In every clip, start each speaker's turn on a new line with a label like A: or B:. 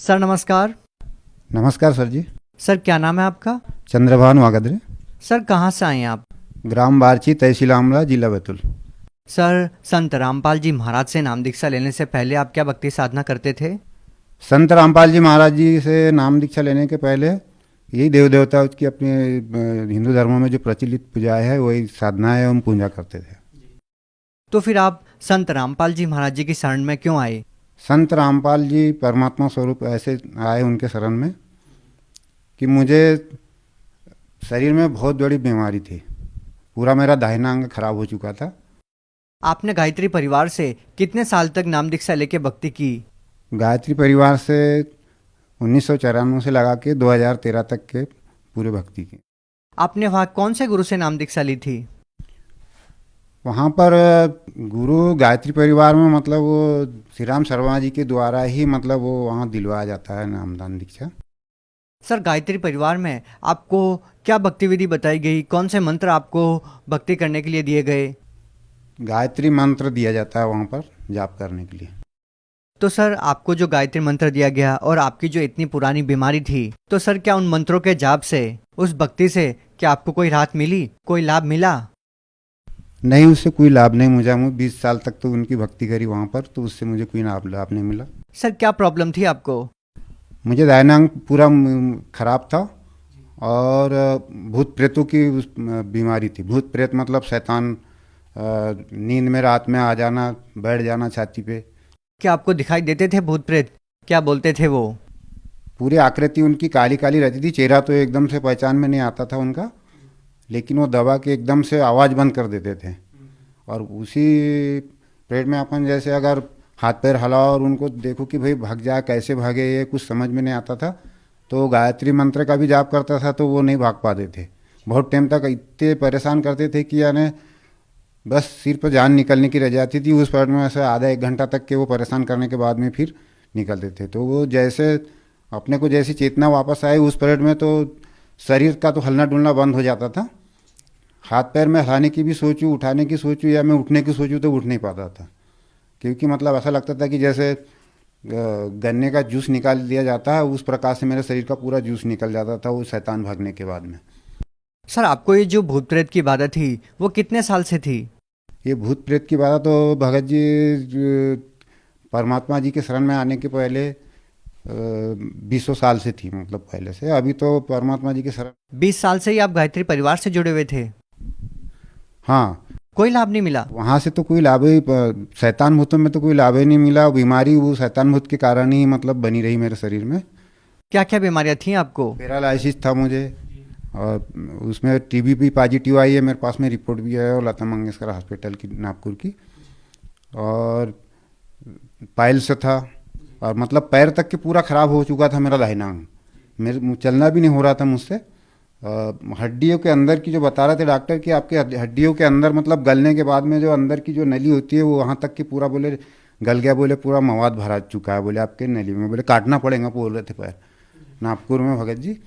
A: Sir नमस्कार।
B: नमस्कार sir जी।
A: Sir क्या नाम है आपका?
B: चंद्रभान वागदरे।
A: सर कहाँ से आए हैं आप?
B: ग्राम बारची, तहसील आमला, जिला बैतूल।
A: सर संत रामपाल जी महाराज से नाम दीक्षा लेने से पहले आप क्या भक्ति साधना करते थे?
B: संत रामपाल जी महाराज जी से नाम दीक्षा लेने के पहले यही देव देवता की अपने हिंदू धर्मों में जो प्रचलित पूजाएं है वही साधनाएं हम पूजा करते थे।
A: तो फिर आप संत रामपाल जी महाराज जी की शरण में क्यों आए?
B: संत रामपाल जी परमात्मा स्वरूप ऐसे आए उनके शरण में कि मुझे शरीर में बहुत बड़ी बीमारी थी। पूरा मेरा दाहिना अंग खराब हो चुका था।
A: आपने गायत्री परिवार से कितने साल तक नाम दीक्षा लेके भक्ति की?
B: गायत्री परिवार से 1994 से लगा के 2013 तक के पूरे भक्ति की।
A: आपने वहाँ कौन से गुरु से नाम दीक्षा ली थी?
B: वहाँ पर गुरु गायत्री परिवार में मतलब वो श्री राम शर्मा जी के द्वारा ही मतलब वो वहाँ दिलवाया जाता है नामदान दीक्षा।
A: सर गायत्री परिवार में आपको क्या भक्ति विधि बताई गई? कौन से मंत्र आपको भक्ति करने के लिए दिए गए?
B: गायत्री मंत्र दिया जाता है वहाँ पर जाप करने के लिए।
A: तो सर आपको जो गायत्री मंत्र दिया गया और आपकी जो इतनी पुरानी बीमारी थी, तो सर क्या उन मंत्रों के जाप से, उस भक्ति से क्या आपको कोई राहत मिली, कोई लाभ मिला?
B: नहीं, उससे कोई लाभ नहीं मुझे। 20 साल तक तो उनकी भक्ति करी वहाँ पर, तो उससे मुझे कोई लाभ नहीं मिला।
A: सर क्या प्रॉब्लम थी आपको?
B: मुझे दाहिना अंग पूरा खराब था और भूत प्रेतों की बीमारी थी। भूत प्रेत मतलब शैतान नींद में रात में आ जाना, बैठ जाना छाती पे।
A: क्या आपको दिखाई देते थे भूत प्रेत? क्या बोलते थे वो?
B: पूरी आकृति उनकी काली काली रहती थी। चेहरा तो एकदम से पहचान में नहीं आता था उनका, लेकिन वो दबा के एकदम से आवाज़ बंद कर देते थे। और उसी पीरियड में अपन जैसे अगर हाथ पैर हिलाओ और उनको देखो कि भाई भाग जाए, कैसे भागे, ये कुछ समझ में नहीं आता था। तो गायत्री मंत्र का भी जाप करता था तो वो नहीं भाग पाते थे। बहुत टाइम तक इतने परेशान करते थे कि यानी बस सिर पर जान निकलने की रह जाती थी। उस पीरियड में ऐसे आधा एक घंटा तक के वो परेशान करने के बाद में फिर निकलते थे। तो वो जैसे अपने को जैसी चेतना वापस आए उस पीरियड में तो शरीर का तो हलना डुलना बंद हो जाता था। हाथ पैर में हिलाने की भी सोचूं, उठाने की सोचूं या मैं उठने की सोचूं तो उठ नहीं पाता था, क्योंकि मतलब ऐसा लगता था कि जैसे गन्ने का जूस निकाल दिया जाता है उस प्रकार से मेरे शरीर का पूरा जूस निकल जाता था वो शैतान भागने के बाद में।
A: सर आपको ये जो भूत प्रेत की बाधा थी वो कितने साल से थी?
B: ये भूत प्रेत की बात तो भगत जी परमात्मा जी के शरण में आने के पहले 20 साल से थी, मतलब पहले से। अभी तो परमात्मा जी के शरण
A: 20 साल से ही आप गायत्री परिवार से जुड़े हुए थे?
B: हाँ।
A: कोई लाभ नहीं मिला?
B: वहाँ से तो कोई लाभ ही, शैतान भूतों में तो कोई लाभ ही नहीं मिला। बीमारी वो शैतान भूत के कारण ही मतलब बनी रही मेरे शरीर में।
A: क्या क्या बीमारियां थी आपको?
B: पैरालाइसिस था मुझे और उसमें टीबी भी पॉजिटिव आई है। मेरे पास में रिपोर्ट भी है और लता मंगेशकर हॉस्पिटल की नागपुर की। और पाइल्स था और मतलब पैर तक के पूरा ख़राब हो चुका था मेरा दाहिना अंग। मेरे चलना भी नहीं हो रहा था मुझसे। हड्डियों के अंदर की जो बता रहे थे डॉक्टर कि आपके हड्डियों के अंदर मतलब गलने के बाद में जो अंदर की जो नली होती है वो वहाँ तक की पूरा बोले गल गया। बोले पूरा मवाद भरा चुका है बोले आपके नली में। बोले काटना पड़ेगा बोल रहे थे पैर, नागपुर में भगत जी।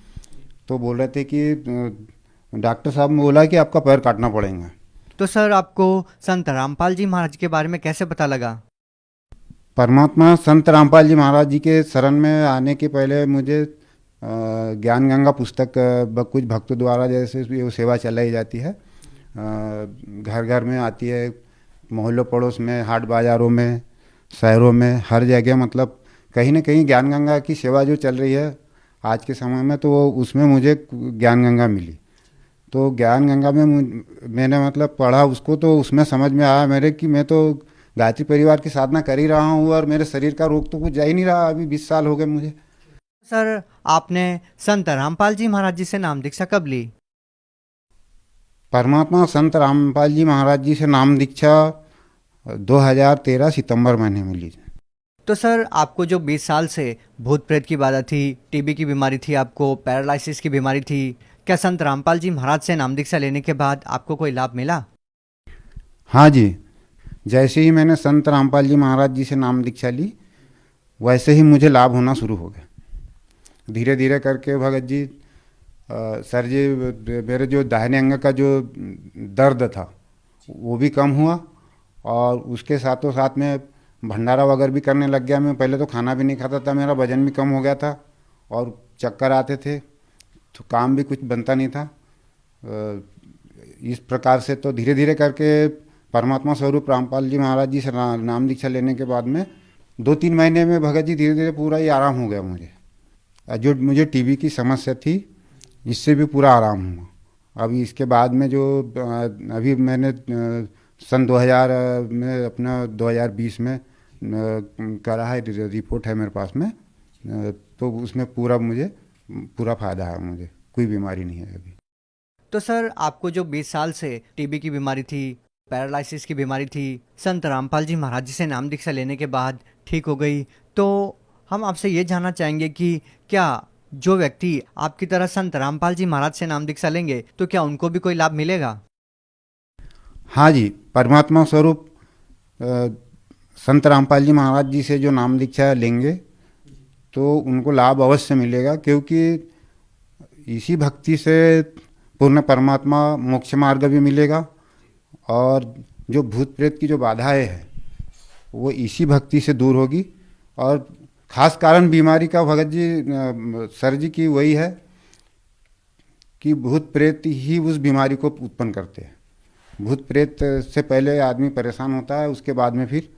B: तो बोल रहे थे कि डॉक्टर साहब ने बोला कि आपका पैर काटना पड़ेगा।
A: तो सर आपको संत रामपाल जी महाराज के बारे में कैसे पता लगा?
B: परमात्मा संत रामपाल जी महाराज जी के शरण में आने के पहले मुझे ज्ञान गंगा पुस्तक कुछ भक्तों द्वारा जैसे वो सेवा चलाई जाती है, घर घर में आती है, मोहल्लों पड़ोस में, हाट बाज़ारों में, शहरों में, हर जगह मतलब कहीं ना कहीं ज्ञान गंगा की सेवा जो चल रही है आज के समय में, तो उसमें मुझे ज्ञान गंगा मिली। तो ज्ञान गंगा में मैंने मतलब पढ़ा उसको, तो उसमें समझ में आया मेरे कि मैं तो गायत्री परिवार की साधना कर ही रहा हूँ और मेरे शरीर का रोग तो कुछ जा ही नहीं रहा। अभी 20 साल हो गए मुझे।
A: सर आपने संत रामपाल जी महाराज जी से नाम दीक्षा कब ली?
B: परमात्मा संत रामपाल जी महाराज जी से नाम दीक्षा 2013 सितंबर महीने में ली।
A: तो सर आपको जो 20 साल से भूत प्रेत की बाधा थी, टीबी की बीमारी थी, आपको पैरालिसिस की बीमारी थी, क्या संत रामपाल जी महाराज से नाम दीक्षा लेने के बाद आपको कोई लाभ मिला?
B: हाँ जी, जैसे ही मैंने संत रामपाल जी महाराज जी से नाम दीक्षा ली वैसे ही मुझे लाभ होना शुरू हो गया। धीरे धीरे करके भगत जी सर जी मेरे जो दाहिने अंग का जो दर्द था वो भी कम हुआ और उसके साथों साथ में भंडारा वगैरह भी करने लग गया मैं। पहले तो खाना भी नहीं खाता था, मेरा वजन भी कम हो गया था और चक्कर आते थे, तो काम भी कुछ बनता नहीं था। इस प्रकार से तो धीरे धीरे करके परमात्मा स्वरूप रामपाल जी महाराज जी से नाम दीक्षा लेने के बाद में 2-3 महीने में भगत जी धीरे धीरे पूरा ही आराम हो गया मुझे। जो मुझे टीबी की समस्या थी, इससे भी पूरा आराम हुआ। अभी इसके बाद में जो अभी मैंने सन 2000 में अपना 2020 में करा है, रिपोर्ट है मेरे पास में, तो उसमें पूरा मुझे पूरा फ़ायदा है, मुझे कोई बीमारी नहीं है अभी।
A: तो सर आपको जो 20 साल से टीबी की बीमारी थी, पैरालिसिस की बीमारी थी, संत रामपाल जी महाराज जी से नाम दीक्षा लेने के बाद ठीक हो गई, तो हम आपसे ये जानना चाहेंगे कि क्या जो व्यक्ति आपकी तरह संत रामपाल जी महाराज से नाम दीक्षा लेंगे तो क्या उनको भी कोई लाभ मिलेगा?
B: हाँ जी, परमात्मा स्वरूप संत रामपाल जी महाराज जी से जो नाम दीक्षा लेंगे तो उनको लाभ अवश्य मिलेगा, क्योंकि इसी भक्ति से पूर्ण परमात्मा मोक्ष मार्ग भी मिलेगा और जो भूत प्रेत की जो बाधाएं हैं वो इसी भक्ति से दूर होगी। और खास कारण बीमारी का भगत जी सर जी की वही है कि भूत प्रेत ही उस बीमारी को उत्पन्न करते हैं। भूत प्रेत से पहले आदमी परेशान होता है, उसके बाद में फिर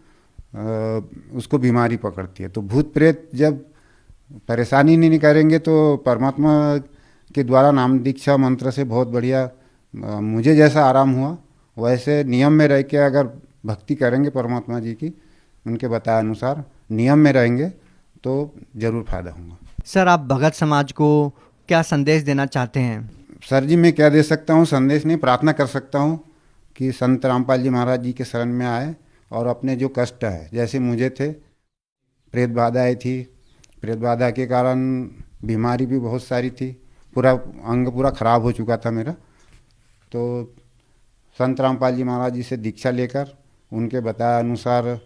B: उसको बीमारी पकड़ती है। तो भूत प्रेत जब परेशानी नहीं करेंगे तो परमात्मा के द्वारा नाम दीक्षा मंत्र से बहुत बढ़िया मुझे जैसा आराम हुआ, वैसे नियम में रह के अगर भक्ति करेंगे परमात्मा जी की, उनके बताए अनुसार नियम में रहेंगे तो ज़रूर फायदा होगा।
A: सर आप भगत समाज को क्या संदेश देना चाहते हैं?
B: सर जी मैं क्या दे सकता हूँ, संदेश नहीं, प्रार्थना कर सकता हूँ कि संत रामपाल जी महाराज जी के शरण में आए और अपने जो कष्ट है, जैसे मुझे थे, प्रेत बाधाएँ थी, प्रेत बाधा के कारण बीमारी भी बहुत सारी थी, पूरा अंग पूरा खराब हो चुका था मेरा। तो संत रामपाल जी महाराज जी से दीक्षा लेकर उनके बताए अनुसार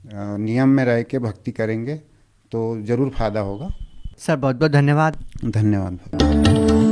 B: नियम में रह के भक्ति करेंगे तो ज़रूर फायदा होगा।
A: सर बहुत बहुत धन्यवाद।
B: धन्यवाद।